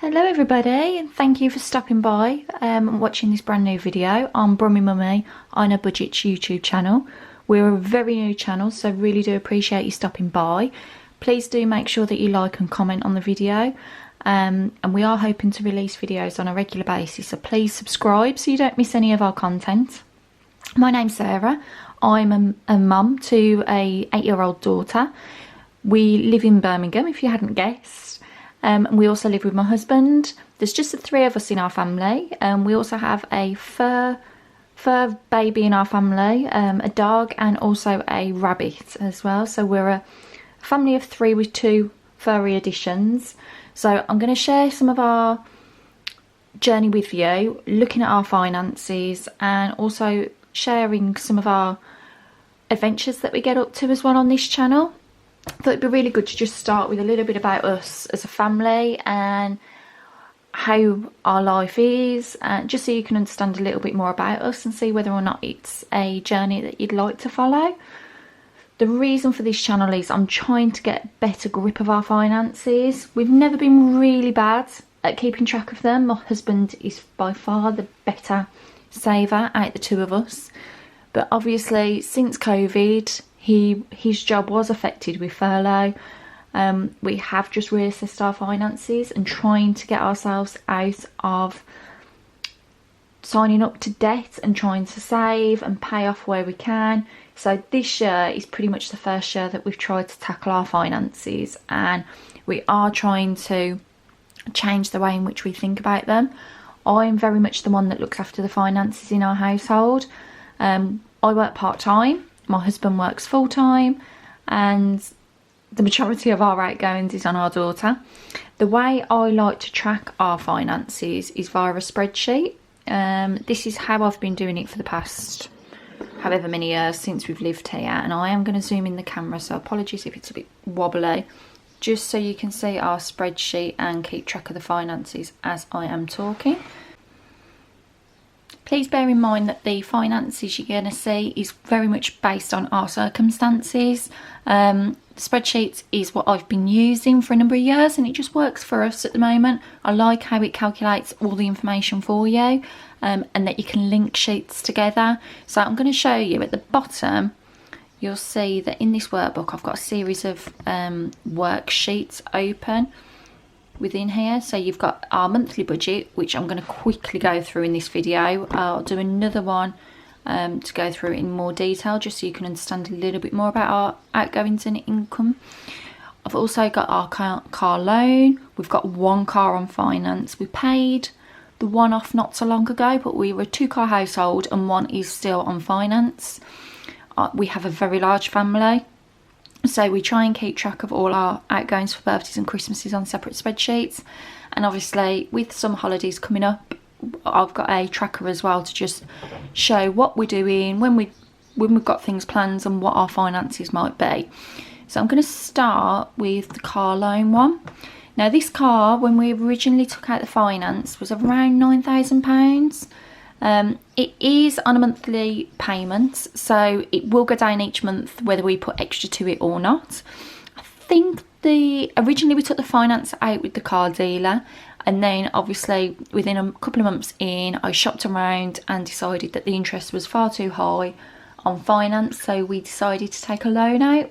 Hello everybody, and thank you for stopping by and watching this brand new video on Brummiemummyonabudget YouTube channel. We're a very new channel, so really do appreciate you stopping by. Please do make sure that you like and comment on the video, and we are hoping to release videos on a regular basis, so please subscribe so you don't miss any of our content. My name's Sarah. I'm a mum to a 8-year-old daughter. We live in Birmingham, if you hadn't guessed. And we also live with my husband. There's just the 3 of us in our family. We also have a fur baby in our family, a dog, and also a rabbit as well. So we're a family of 3 with 2 furry additions. So I'm going to share some of our journey with you, looking at our finances, and also sharing some of our adventures that we get up to as well on this channel. I thought it'd be really good to just start with a little bit about us as a family and how our life is, just so you can understand a little bit more about us and see whether or not it's a journey that you'd like to follow. The reason for this channel is I'm trying to get a better grip of our finances. We've never been really bad at keeping track of them. My husband is by far the better saver out of the 2 of us, but obviously since COVID his job was affected with furlough. We have just reassessed our finances and trying to get ourselves out of signing up to debt and trying to save and pay off where we can. So this year is pretty much the first year that we've tried to tackle our finances, and we are trying to change the way in which we think about them. I'm very much the one that looks after the finances in our household. I work part-time. My husband works full-time, and the majority of our outgoings is on our daughter. The way I like to track our finances is via a spreadsheet. This is how I've been doing it for the past however many years since we've lived here, and I am going to zoom in the camera, so apologies if it's a bit wobbly, just so you can see our spreadsheet and keep track of the finances as I am talking. Please bear in mind that the finances you're going to see is very much based on our circumstances. Spreadsheets is what I've been using for a number of years, and it just works for us at the moment. I like how it calculates all the information for you, and that you can link sheets together. So I'm going to show you at the bottom. You'll see that in this workbook I've got a series of worksheets open within here. So you've got our monthly budget, which I'm going to quickly go through in this video. I'll do another one to go through it in more detail, just so you can understand a little bit more about our outgoings and income. I've also got our car loan. We've got 1 car on finance. We paid the 1 off not so long ago, but we were a 2-car household and 1 is still on finance. We have a very large family, so we try and keep track of all our outgoings for birthdays and Christmases on separate spreadsheets. And obviously with some holidays coming up, I've got a tracker as well to just show what we're doing, when we've got things planned, and what our finances might be. So I'm going to start with the car loan one. Now this car, when we originally took out the finance, was around £9,000. It is on a monthly payment, so it will go down each month whether we put extra to it or not. I think originally we took the finance out with the car dealer, and then obviously within a couple of months in, I shopped around and decided that the interest was far too high on finance, so we decided to take a loan out.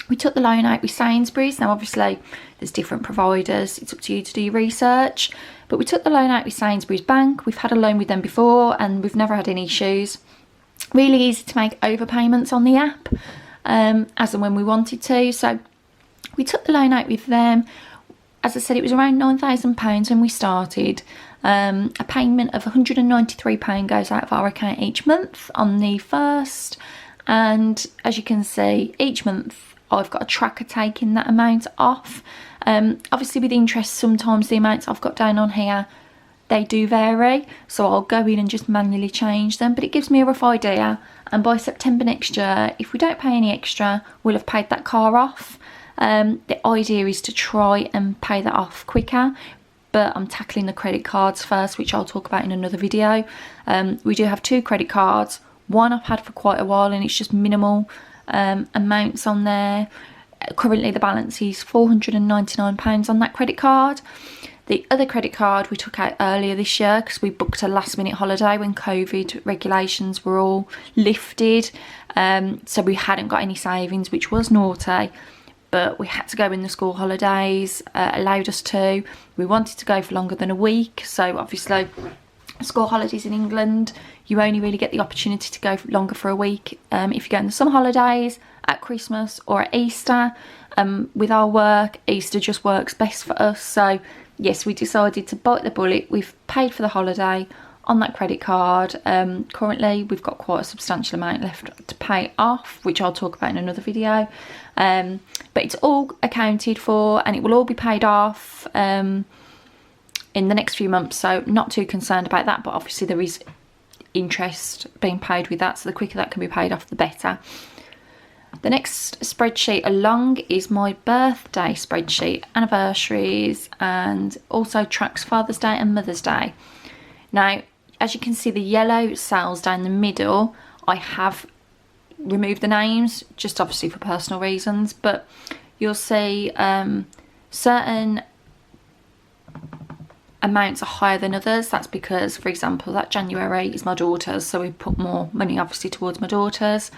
We took the loan out with Sainsbury's. Now obviously there's different providers, it's up to you to do your research, but we took the loan out with Sainsbury's Bank. We've had a loan with them before and we've never had any issues. Really easy to make overpayments on the app, as and when we wanted to. So we took the loan out with them. As I said, it was around £9,000 when we started. A payment of £193 goes out of our account each month on the 1st, and as you can see, each month I've got a tracker taking that amount off. Obviously with interest, sometimes the amounts I've got down on here, they do vary, so I'll go in and just manually change them, but it gives me a rough idea, and by September next year, if we don't pay any extra, we'll have paid that car off. The idea is to try and pay that off quicker, but I'm tackling the credit cards first, which I'll talk about in another video. We do have 2 credit cards. One I've had for quite a while and it's just minimal amounts on there. Currently the balance is £499 on that credit card. The other credit card we took out earlier this year because we booked a last minute holiday when COVID regulations were all lifted. So we hadn't got any savings, which was naughty, but we had to go when the school holidays allowed us to. We wanted to go for longer than a week, so obviously school holidays in England, you only really get the opportunity to go longer for a week if you go in the summer holidays, at Christmas or at Easter. With our work, Easter just works best for us, so yes, we decided to bite the bullet. We've paid for the holiday on that credit card. Currently we've got quite a substantial amount left to pay off, which I'll talk about in another video, but it's all accounted for and it will all be paid off in the next few months, so not too concerned about that, but obviously there is interest being paid with that, so the quicker that can be paid off the better. The next spreadsheet along is my birthday spreadsheet, anniversaries, and also tracks Father's Day and Mother's Day. Now, as you can see, the yellow cells down the middle, I have removed the names, just obviously for personal reasons, but you'll see certain amounts are higher than others. That's because, for example, that January is my daughter's, so we put more money obviously towards my daughter's.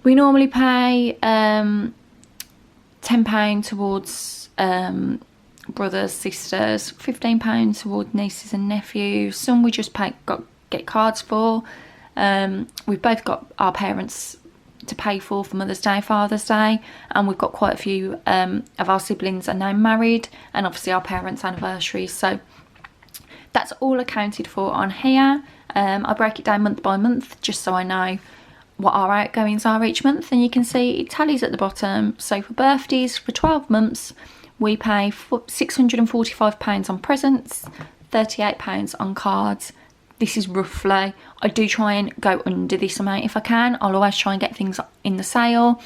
We normally pay £10 towards brothers, sisters, £15 towards nieces and nephews. Some we just get cards for. We've both got our parents to pay for Mother's Day, Father's Day, and we've got quite a few of our siblings are now married, and obviously our parents' anniversaries, so that's all accounted for on here. I break it down month by month just so I know what our outgoings are each month, and you can see it tallies at the bottom. So for birthdays for 12 months we pay £645 on presents, £38 on cards. This is roughly, I do try and go under this amount if I can. I'll always try and get things in the sale.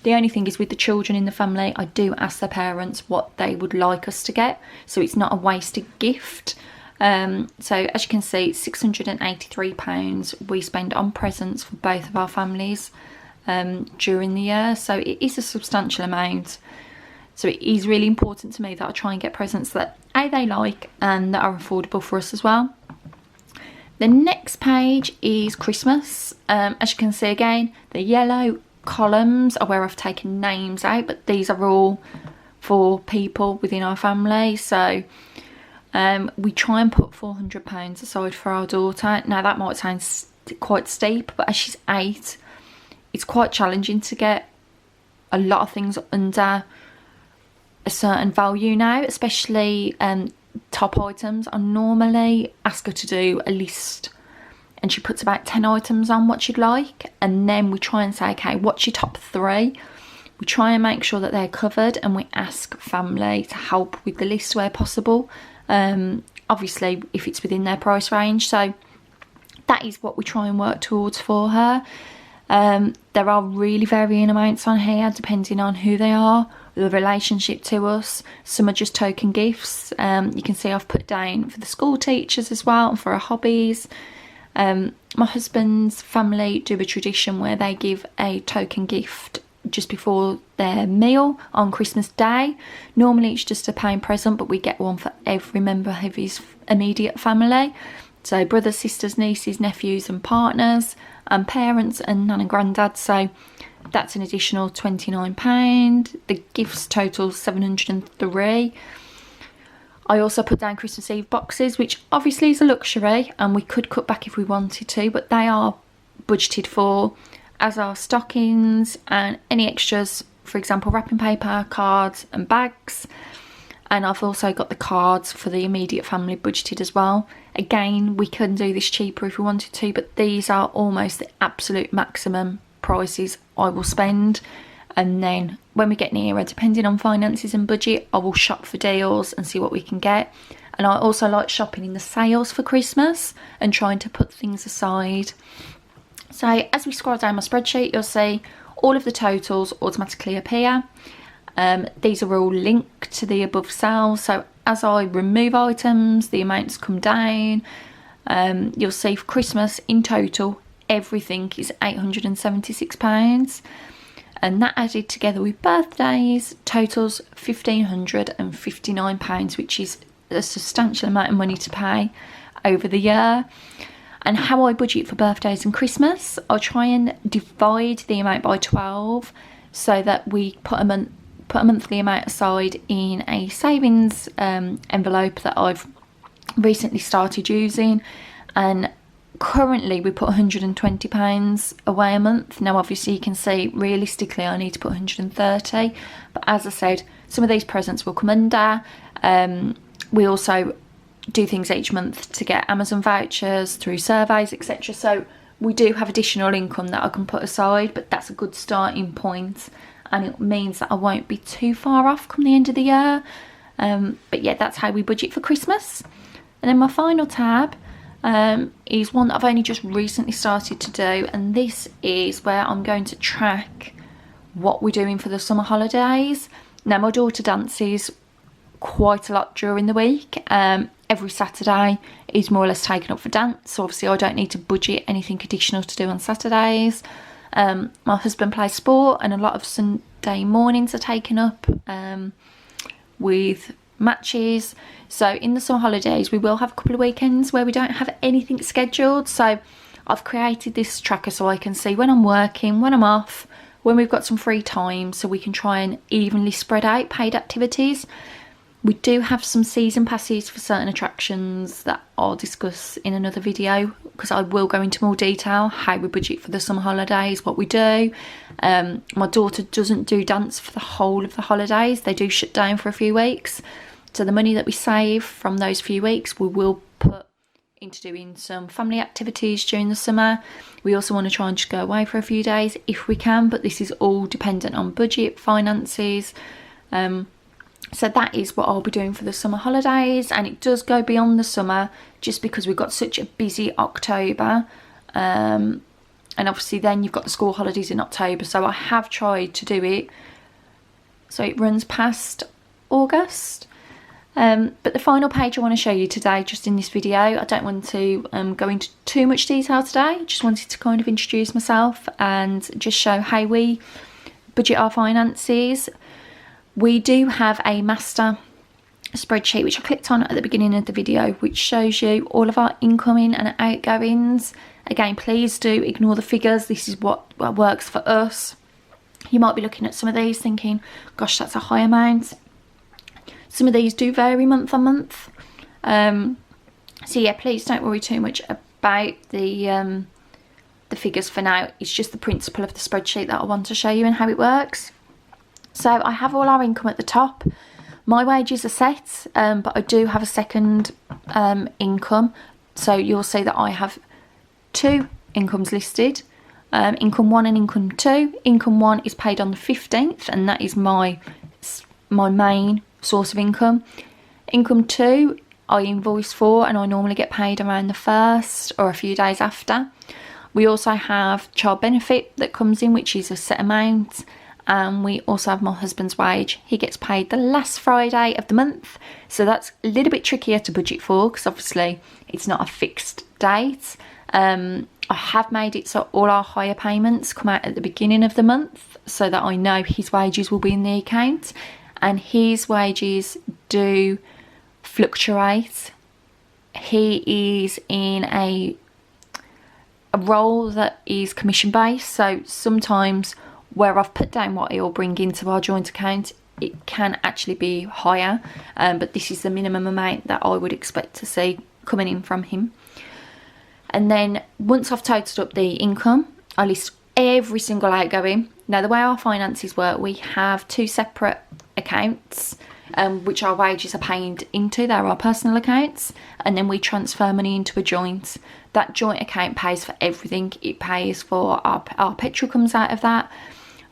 The only thing is with the children in the family, I do ask their parents what they would like us to get, so it's not a wasted gift. So as you can see, £683 we spend on presents for both of our families during the year, so it is a substantial amount. So it is really important to me that I try and get presents that they like and that are affordable for us as well. The next page is Christmas. As you can see again, the yellow columns are where I've taken names out, but these are all for people within our family. So we try and put £400 aside for our daughter. Now that might sound quite steep, but as she's 8, it's quite challenging to get a lot of things under a certain value now, especially top items. I normally ask her to do a list, and she puts about 10 items on what she'd like, and then we try and say, okay, what's your top 3? We try and make sure that they're covered, and we ask family to help with the list where possible, obviously if it's within their price range. So that is what we try and work towards for her. There are really varying amounts on here depending on who they are, the relationship to us. Some are just token gifts. You can see I've put down for the school teachers as well and for our hobbies. My husband's family do a tradition where they give a token gift just before their meal on Christmas Day. Normally it's just a plain present, but we get one for every member of his immediate family. So brothers, sisters, nieces, nephews and partners, and parents and nan and granddad. So that's an additional £29. The gifts total £703. I also put down Christmas Eve boxes, which obviously is a luxury and we could cut back if we wanted to, but they are budgeted for, as are stockings and any extras, for example wrapping paper, cards and bags. And I've also got the cards for the immediate family budgeted as well. Again, we can do this cheaper if we wanted to, but these are almost the absolute maximum prices I will spend. And then when we get nearer, depending on finances and budget, I will shop for deals and see what we can get. And I also like shopping in the sales for Christmas and trying to put things aside. So as we scroll down my spreadsheet, you'll see all of the totals automatically appear. These are all linked to the above cells, so as I remove items, the amounts come down. You'll see for Christmas in total everything is £876, and that added together with birthdays totals £1,559, which is a substantial amount of money to pay over the year. And how I budget for birthdays and Christmas, I'll try and divide the amount by 12 so that we put a monthly amount aside in a savings envelope that I've recently started using. And currently we put £120 away a month. Now obviously you can see realistically I need to put 130, but as I said, some of these presents will come under. We also do things each month to get Amazon vouchers through surveys, etc. So we do have additional income that I can put aside, but that's a good starting point, and it means that I won't be too far off come the end of the year. But yeah, that's how we budget for Christmas. And then my final tab is one that I've only just recently started to do, and this is where I'm going to track what we're doing for the summer holidays. Now my daughter dances quite a lot during the week. Every Saturday is more or less taken up for dance, so obviously I don't need to budget anything additional to do on Saturdays. My husband plays sport, and a lot of Sunday mornings are taken up with matches. So in the summer holidays we will have a couple of weekends where we don't have anything scheduled, so I've created this tracker so I can see when I'm working, when I'm off, when we've got some free time, so we can try and evenly spread out paid activities. We do have some season passes for certain attractions that I'll discuss in another video, because I will go into more detail how we budget for the summer holidays, what we do. My daughter doesn't do dance for the whole of the holidays. They do shut down for a few weeks. So the money that we save from those few weeks we will put into doing some family activities during the summer. We also want to try and just go away for a few days if we can, but this is all dependent on budget, finances. So that is what I'll be doing for the summer holidays, and it does go beyond the summer just because we've got such a busy October, and obviously then you've got the school holidays in October, so I have tried to do it so it runs past August. But the final page I want to show you today, just in this video, I don't want to go into too much detail today. I just wanted to kind of introduce myself and just show how we budget our finances. We do have a master spreadsheet which I clicked on at the beginning of the video, which shows you all of our incoming and outgoings. Again, please do ignore the figures. This is what works for us. You might be looking at some of these thinking, gosh, that's a high amount. Some of these do vary month on month. So yeah, please don't worry too much about the figures for now. It's just the principle of the spreadsheet that I want to show you and how it works. So I have all our income at the top. My wages are set, but I do have a second income. So you'll see that I have two incomes listed, income 1 and income 2. Income 1 is paid on the 15th, and that is my main source of income. Income 2 I invoice for, and I normally get paid around the 1st or a few days after. We also have child benefit that comes in, which is a set amount. And we also have my husband's wage. He gets paid the last Friday of the month, so that's a little bit trickier to budget for because obviously it's not a fixed date. I have made it so all our hire payments come out at the beginning of the month so that I know his wages will be in the account, and his wages do fluctuate. He is in a role that is commission based, so sometimes where I've put down what he'll bring into our joint account, it can actually be higher, but this is the minimum amount that I would expect to see coming in from him. And then once I've totaled up the income, I list every single outgoing. Now the way our finances work, we have two separate accounts which our wages are paid into. They're our personal accounts, and then we transfer money into a joint. That joint account pays for everything. It pays for our petrol comes out of that.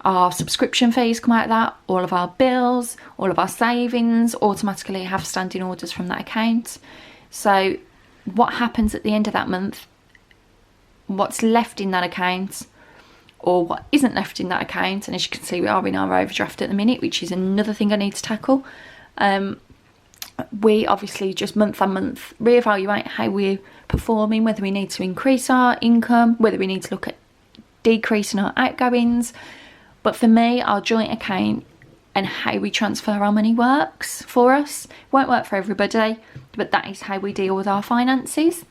Our subscription fees come out of that, all of our bills, all of our savings automatically have standing orders from that account. So what happens at the end of that month, what's left in that account or what isn't left in that account, and as you can see we are in our overdraft at the minute, which is another thing I need to tackle. We obviously just month on month reevaluate how we're performing, whether we need to increase our income, whether we need to look at decreasing our outgoings. But for me, our joint account and how we transfer our money works for us. It won't work for everybody, but that is how we deal with our finances.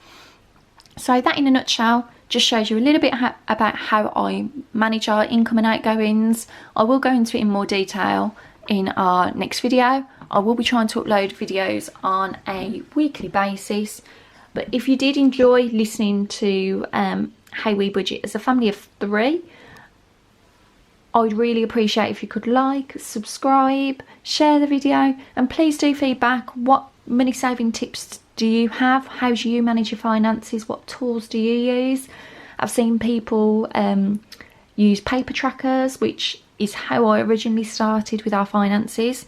So that in a nutshell just shows you a little bit about how I manage our income and outgoings. I will go into it in more detail in our next video. I will be trying to upload videos on a weekly basis, but if you did enjoy listening to how we budget as a family of 3, I'd really appreciate if you could like, subscribe, share the video, and please do feedback. What money saving tips do you have? How do you manage your finances? What tools do you use? I've seen people use paper trackers, which is how I originally started with our finances.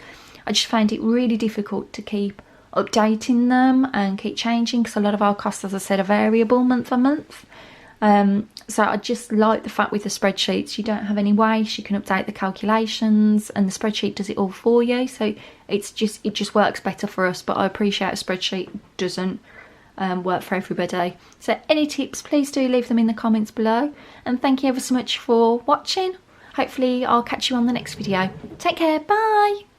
I just found it really difficult to keep updating them and keep changing, because a lot of our costs, as I said, are variable month on month. So I just like the fact with the spreadsheets you don't have any waste, you can update the calculations and the spreadsheet does it all for you. So it just works better for us, but I appreciate a spreadsheet doesn't work for everybody. So any tips, please do leave them in the comments below, and thank you ever so much for watching. Hopefully I'll catch you on the next video. Take care, bye.